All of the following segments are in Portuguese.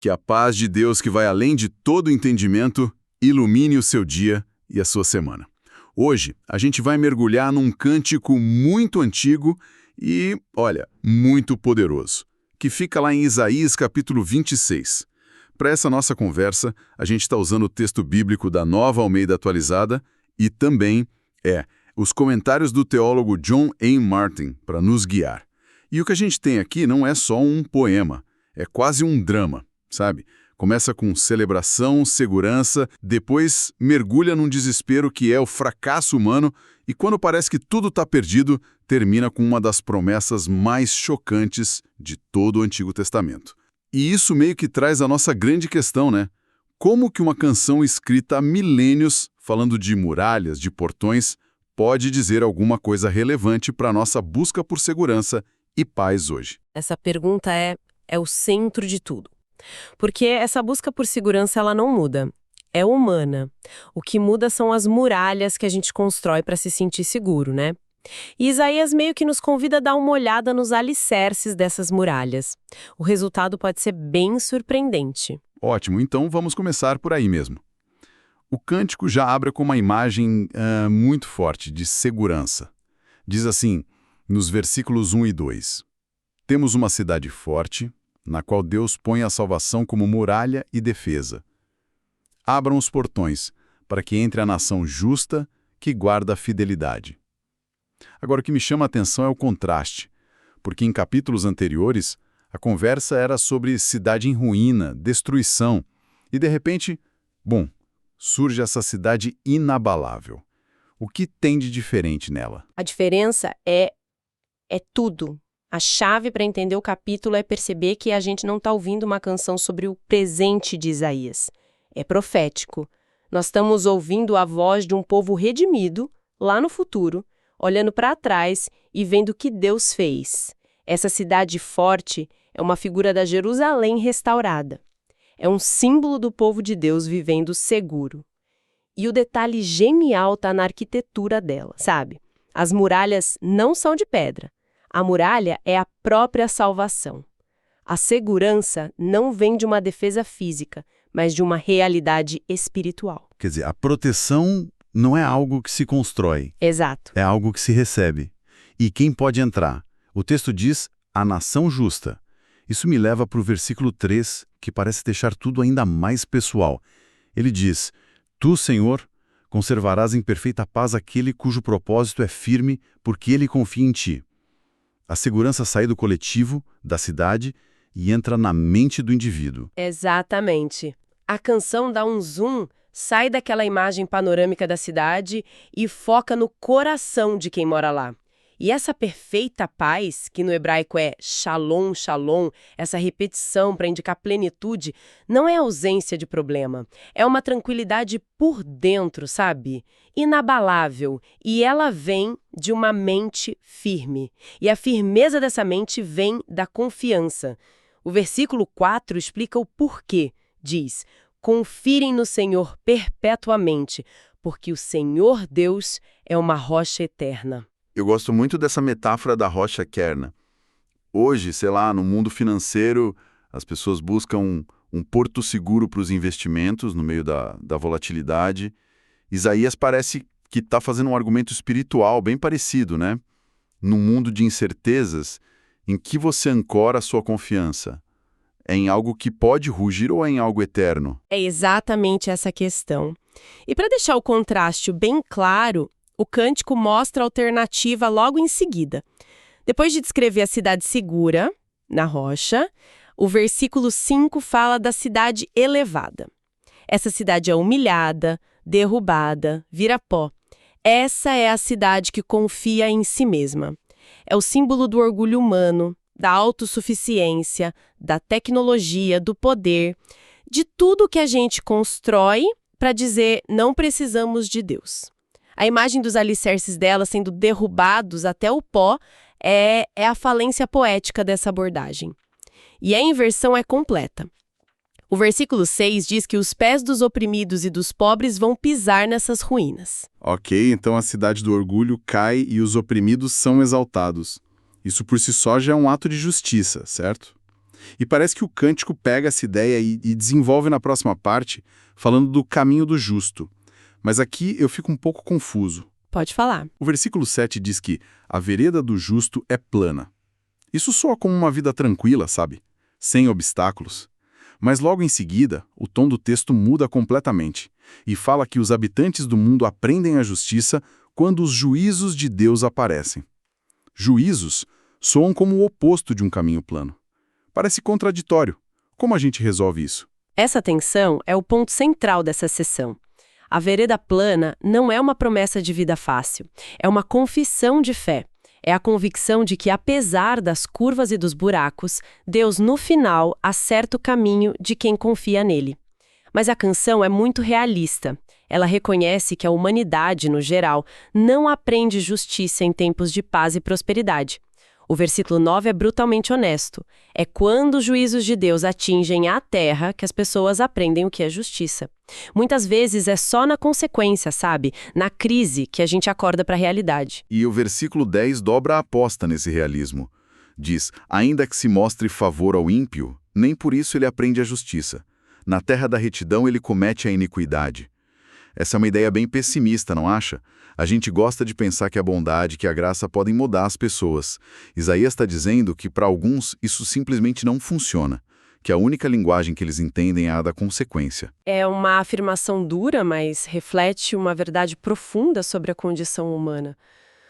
Que a paz de Deus, que vai além de todo entendimento, ilumine o seu dia e a sua semana. Hoje, a gente vai mergulhar num cântico muito antigo e, olha, muito poderoso, que fica lá em Isaías capítulo 26. Para essa nossa conversa, a gente está usando o texto bíblico da Nova Almeida Atualizada e também, os comentários do teólogo John A. Martin para nos guiar. E o que a gente tem aqui não é só um poema, é quase um drama, sabe? Começa com celebração, segurança, depois mergulha num desespero que é o fracasso humano e quando parece que tudo está perdido, termina com uma das promessas mais chocantes de todo o Antigo Testamento. E isso meio que traz a nossa grande questão, né? Como que uma canção escrita há milênios, falando de muralhas, de portões, pode dizer alguma coisa relevante para a nossa busca por segurança e paz hoje? Essa pergunta é o centro de tudo. Porque essa busca por segurança ela não muda. É humana. O que muda são as muralhas que a gente constrói para se sentir seguro, né? E Isaías meio que nos convida a dar uma olhada nos alicerces dessas muralhas. O resultado pode ser bem surpreendente. Ótimo, então vamos começar por aí mesmo. O cântico já abre com uma imagem muito forte de segurança. Diz assim, nos versículos 1 e 2, temos uma cidade forte, na qual Deus põe a salvação como muralha e defesa. Abram os portões, para que entre a nação justa que guarda a fidelidade. Agora, o que me chama a atenção é o contraste, porque em capítulos anteriores, a conversa era sobre cidade em ruína, destruição, e de repente, surge essa cidade inabalável. O que tem de diferente nela? A diferença é tudo. A chave para entender o capítulo é perceber que a gente não está ouvindo uma canção sobre o presente de Isaías. É profético. Nós estamos ouvindo a voz de um povo redimido, lá no futuro, olhando para trás e vendo o que Deus fez. Essa cidade forte é uma figura da Jerusalém restaurada. É um símbolo do povo de Deus vivendo seguro. E o detalhe genial está na arquitetura dela, sabe? As muralhas não são de pedra. A muralha é a própria salvação. A segurança não vem de uma defesa física, mas de uma realidade espiritual. Quer dizer, a proteção não é algo que se constrói. Exato. É algo que se recebe. E quem pode entrar? O texto diz a nação justa. Isso me leva para o versículo 3, que parece deixar tudo ainda mais pessoal. Ele diz, tu, Senhor, conservarás em perfeita paz aquele cujo propósito é firme, porque ele confia em ti. A segurança sai do coletivo, da cidade, e entra na mente do indivíduo. Exatamente. A canção dá um zoom, sai daquela imagem panorâmica da cidade e foca no coração de quem mora lá. E essa perfeita paz, que no hebraico é shalom, shalom, essa repetição para indicar plenitude, não é ausência de problema. É uma tranquilidade por dentro, sabe? Inabalável. E ela vem de uma mente firme. E a firmeza dessa mente vem da confiança. O versículo 4 explica o porquê. Diz, confiem no Senhor perpetuamente, porque o Senhor Deus é uma rocha eterna. Eu gosto muito dessa metáfora da rocha eterna. Hoje, sei lá, no mundo financeiro, as pessoas buscam um porto seguro para os investimentos no meio da volatilidade. Isaías parece que está fazendo um argumento espiritual bem parecido, né? Num mundo de incertezas, em que você ancora a sua confiança? É em algo que pode rugir ou é em algo eterno? É exatamente essa questão. E para deixar o contraste bem claro, o cântico mostra a alternativa logo em seguida. Depois de descrever a cidade segura, na rocha, o versículo 5 fala da cidade elevada. Essa cidade é humilhada, derrubada, vira pó. Essa é a cidade que confia em si mesma. É o símbolo do orgulho humano, da autossuficiência, da tecnologia, do poder, de tudo que a gente constrói para dizer não precisamos de Deus. A imagem dos alicerces dela sendo derrubados até o pó é a falência poética dessa abordagem. E a inversão é completa. O versículo 6 diz que os pés dos oprimidos e dos pobres vão pisar nessas ruínas. Ok, então a cidade do orgulho cai e os oprimidos são exaltados. Isso por si só já é um ato de justiça, certo? E parece que o cântico pega essa ideia e desenvolve na próxima parte, falando do caminho do justo. Mas aqui eu fico um pouco confuso. Pode falar. O versículo 7 diz que a vereda do justo é plana. Isso soa como uma vida tranquila, sabe? Sem obstáculos. Mas logo em seguida, o tom do texto muda completamente e fala que os habitantes do mundo aprendem a justiça quando os juízos de Deus aparecem. Juízos soam como o oposto de um caminho plano. Parece contraditório. Como a gente resolve isso? Essa tensão é o ponto central dessa sessão. A vereda plana não é uma promessa de vida fácil, é uma confissão de fé. É a convicção de que, apesar das curvas e dos buracos, Deus, no final, acerta o caminho de quem confia nele. Mas a canção é muito realista. Ela reconhece que a humanidade, no geral, não aprende justiça em tempos de paz e prosperidade. O versículo 9 é brutalmente honesto. É quando os juízos de Deus atingem a terra que as pessoas aprendem o que é justiça. Muitas vezes é só na consequência, sabe? Na crise que a gente acorda para a realidade. E o versículo 10 dobra a aposta nesse realismo. Diz, ainda que se mostre favor ao ímpio, nem por isso ele aprende a justiça. Na terra da retidão ele comete a iniquidade. Essa é uma ideia bem pessimista, não acha? A gente gosta de pensar que a bondade, que a graça podem mudar as pessoas. Isaías está dizendo que, para alguns, isso simplesmente não funciona, que a única linguagem que eles entendem é a da consequência. É uma afirmação dura, mas reflete uma verdade profunda sobre a condição humana.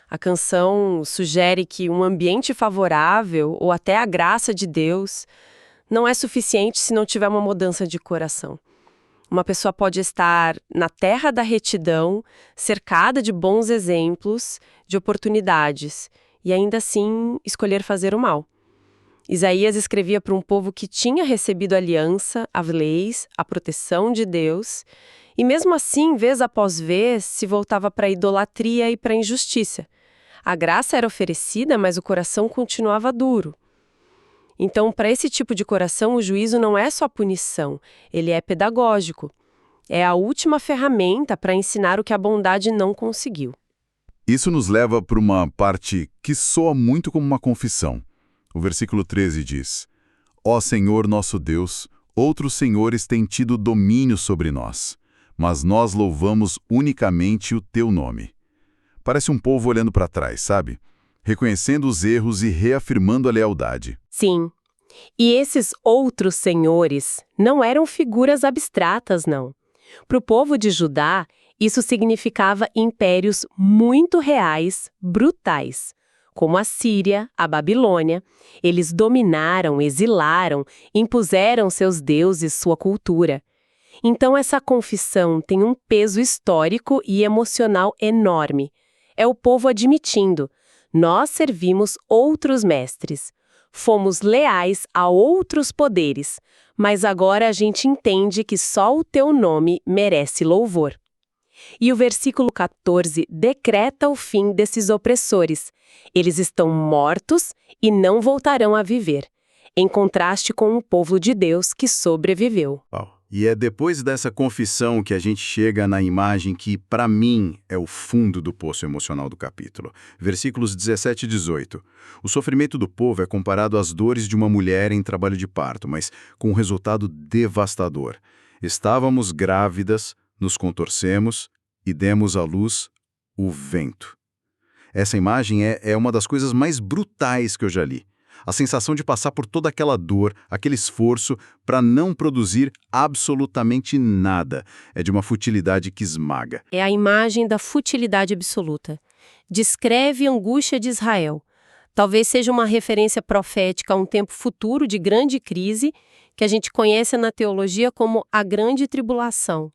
A canção sugere que um ambiente favorável, ou até a graça de Deus, não é suficiente se não tiver uma mudança de coração. Uma pessoa pode estar na terra da retidão, cercada de bons exemplos, de oportunidades, e ainda assim escolher fazer o mal. Isaías escrevia para um povo que tinha recebido a aliança, as leis, a proteção de Deus, e mesmo assim, vez após vez, se voltava para a idolatria e para a injustiça. A graça era oferecida, mas o coração continuava duro. Então, para esse tipo de coração, o juízo não é só punição, ele é pedagógico. É a última ferramenta para ensinar o que a bondade não conseguiu. Isso nos leva para uma parte que soa muito como uma confissão. O versículo 13 diz, Ó Senhor nosso Deus, outros senhores têm tido domínio sobre nós, mas nós louvamos unicamente o teu nome. Parece um povo olhando para trás, sabe? Reconhecendo os erros e reafirmando a lealdade. Sim. E esses outros senhores não eram figuras abstratas, não. Para o povo de Judá, isso significava impérios muito reais, brutais. Como a Síria, a Babilônia, eles dominaram, exilaram, impuseram seus deuses, sua cultura. Então essa confissão tem um peso histórico e emocional enorme. É o povo admitindo, nós servimos outros mestres. Fomos leais a outros poderes, mas agora a gente entende que só o teu nome merece louvor. E o versículo 14 decreta o fim desses opressores. Eles estão mortos e não voltarão a viver, em contraste com o povo de Deus que sobreviveu. E é depois dessa confissão que a gente chega na imagem que, para mim, é o fundo do poço emocional do capítulo. Versículos 17 e 18. O sofrimento do povo é comparado às dores de uma mulher em trabalho de parto, mas com um resultado devastador. Estávamos grávidas, nos contorcemos e demos à luz o vento. Essa imagem é uma das coisas mais brutais que eu já li. A sensação de passar por toda aquela dor, aquele esforço para não produzir absolutamente nada. É de uma futilidade que esmaga. É a imagem da futilidade absoluta. Descreve a angústia de Israel. Talvez seja uma referência profética a um tempo futuro de grande crise, que a gente conhece na teologia como a grande tribulação.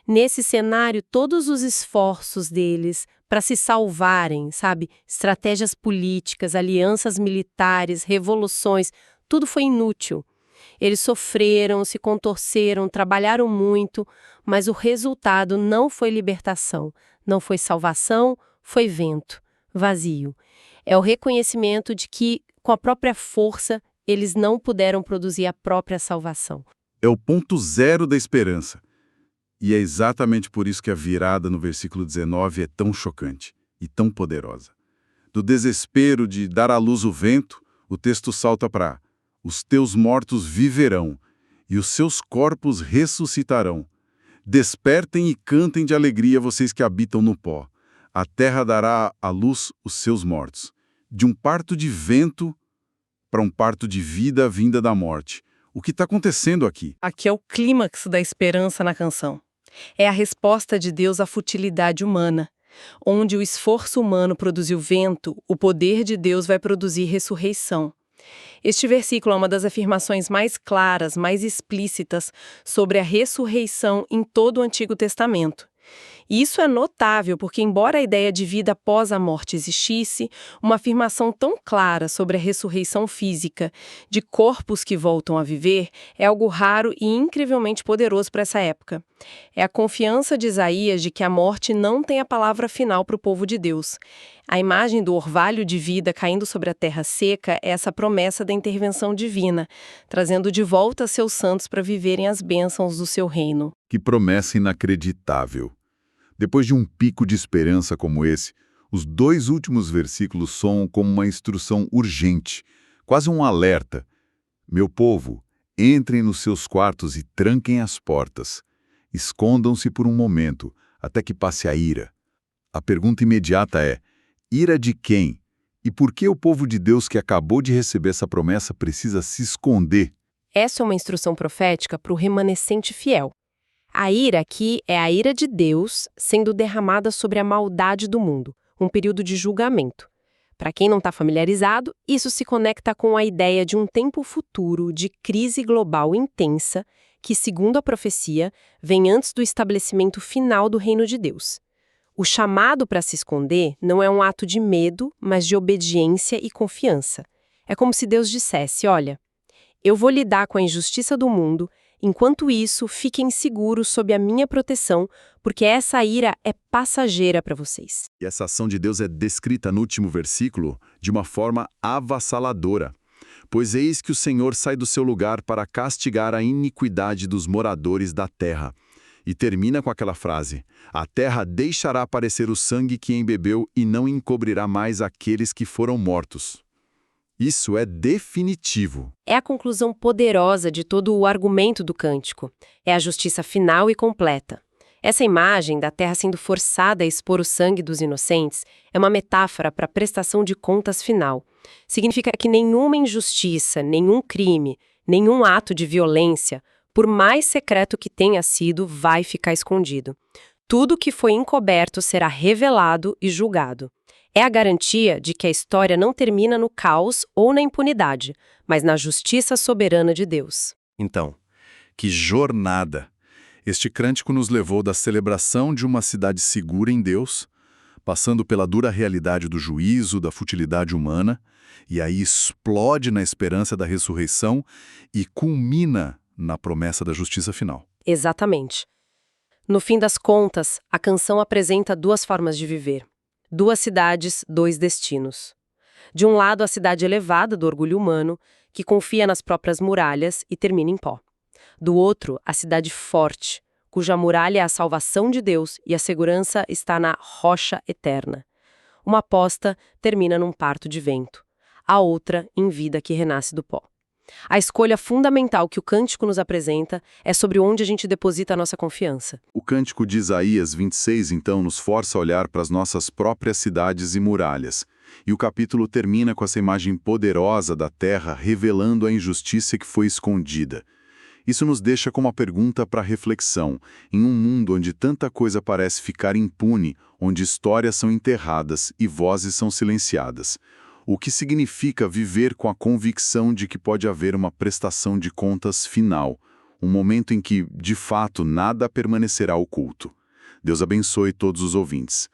Nesse cenário, todos os esforços deles para se salvarem, sabe? Estratégias políticas, alianças militares, revoluções, tudo foi inútil. Eles sofreram, se contorceram, trabalharam muito, mas o resultado não foi libertação, não foi salvação, foi vento, vazio. É o reconhecimento de que, com a própria força, eles não puderam produzir a própria salvação. É o ponto zero da esperança. E é exatamente por isso que a virada no versículo 19 é tão chocante e tão poderosa. Do desespero de dar à luz o vento, o texto salta para Os teus mortos viverão, e os seus corpos ressuscitarão. Despertem e cantem de alegria vocês que habitam no pó. A terra dará à luz os seus mortos. De um parto de vento para um parto de vida vinda da morte. O que está acontecendo aqui? Aqui é o clímax da esperança na canção. É a resposta de Deus à futilidade humana. Onde o esforço humano produziu vento, o poder de Deus vai produzir ressurreição. Este versículo é uma das afirmações mais claras, mais explícitas sobre a ressurreição em todo o Antigo Testamento. E isso é notável porque, embora a ideia de vida após a morte existisse, uma afirmação tão clara sobre a ressurreição física, de corpos que voltam a viver, é algo raro e incrivelmente poderoso para essa época. É a confiança de Isaías de que a morte não tem a palavra final para o povo de Deus. A imagem do orvalho de vida caindo sobre a terra seca é essa promessa da intervenção divina, trazendo de volta seus santos para viverem as bênçãos do seu reino. Que promessa inacreditável! Depois de um pico de esperança como esse, os 2 últimos versículos soam como uma instrução urgente, quase um alerta. Meu povo, entrem nos seus quartos e tranquem as portas. Escondam-se por um momento, até que passe a ira. A pergunta imediata é: ira de quem? E por que o povo de Deus que acabou de receber essa promessa precisa se esconder? Essa é uma instrução profética para o remanescente fiel. A ira aqui é a ira de Deus sendo derramada sobre a maldade do mundo, um período de julgamento. Para quem não está familiarizado, isso se conecta com a ideia de um tempo futuro de crise global intensa que, segundo a profecia, vem antes do estabelecimento final do reino de Deus. O chamado para se esconder não é um ato de medo, mas de obediência e confiança. É como se Deus dissesse: olha, eu vou lidar com a injustiça do mundo. Enquanto isso, fiquem seguros sob a minha proteção, porque essa ira é passageira para vocês. E essa ação de Deus é descrita no último versículo de uma forma avassaladora. Pois eis que o Senhor sai do seu lugar para castigar a iniquidade dos moradores da terra. E termina com aquela frase: a terra deixará aparecer o sangue que embebeu e não encobrirá mais aqueles que foram mortos. Isso é definitivo. É a conclusão poderosa de todo o argumento do cântico. É a justiça final e completa. Essa imagem da terra sendo forçada a expor o sangue dos inocentes é uma metáfora para a prestação de contas final. Significa que nenhuma injustiça, nenhum crime, nenhum ato de violência, por mais secreto que tenha sido, vai ficar escondido. Tudo que foi encoberto será revelado e julgado. É a garantia de que a história não termina no caos ou na impunidade, mas na justiça soberana de Deus. Então, que jornada! Este cântico nos levou da celebração de uma cidade segura em Deus, passando pela dura realidade do juízo, da futilidade humana, e aí explode na esperança da ressurreição e culmina na promessa da justiça final. Exatamente. No fim das contas, a canção apresenta 2 formas de viver. 2 cidades, 2 destinos. De um lado, a cidade elevada do orgulho humano, que confia nas próprias muralhas e termina em pó. Do outro, a cidade forte, cuja muralha é a salvação de Deus e a segurança está na rocha eterna. Uma aposta termina num parto de vento, a outra em vida que renasce do pó. A escolha fundamental que o cântico nos apresenta é sobre onde a gente deposita a nossa confiança. O cântico de Isaías 26, então, nos força a olhar para as nossas próprias cidades e muralhas. E o capítulo termina com essa imagem poderosa da terra revelando a injustiça que foi escondida. Isso nos deixa com uma pergunta para reflexão. Em um mundo onde tanta coisa parece ficar impune, onde histórias são enterradas e vozes são silenciadas, o que significa viver com a convicção de que pode haver uma prestação de contas final, um momento em que, de fato, nada permanecerá oculto. Deus abençoe todos os ouvintes.